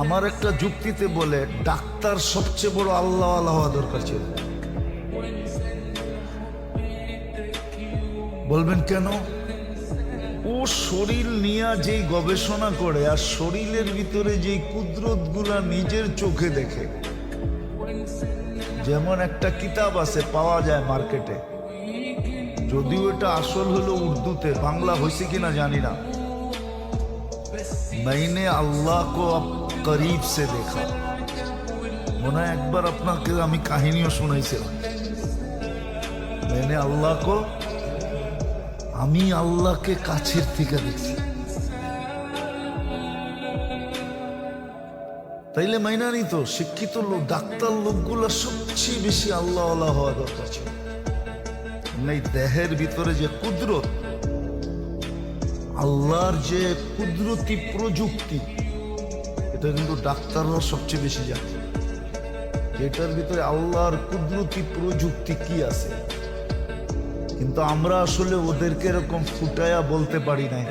আমার একটা যুক্তিতে বলে ডাক্তার সবচেয়ে বড় আল্লাহ আল্লাহ হওয়া দরকার ছিল। বলবেন কেন? ও শরীর নিয়ে যেই গবেষণা করে আর শরীরের ভিতরে যেই কুদরত গুলা নিজের চোখে দেখে, যেমন একটা কিতাব আছে পাওয়া যায় মার্কেটে, যদিও এটা আসল হলো উর্দুতে, বাংলা হয়েছে কিনা জানি না। मैंने अल्लाह को अब करीब से देखा। মনে হয় একবার আপনাকে আমি কাহিনীও শুনাইছিলাম। मैंने अल्लाह को, আমি আল্লাহকে কাছের থেকে দেখছি। তাইলে মাইনা নিত শিক্ষিত লোক, ডাক্তার লোকগুলো সবচেয়ে বেশি আল্লাহ আল্লাহ হওয়া দরকার ছিল। এই দেহের ভিতরে যে কুদরত, আল্লাহর যে কুদরতি প্রযুক্তি, এটা কিন্তু ডাক্তাররা সবচেয়ে বেশি জানে। এটার ভিতরে আল্লাহর কুদরতি প্রযুক্তি কি আছে, কিন্তু আমরা আসলে ওদেরকে এরকম ফুটায়া বলতে পারি নাই।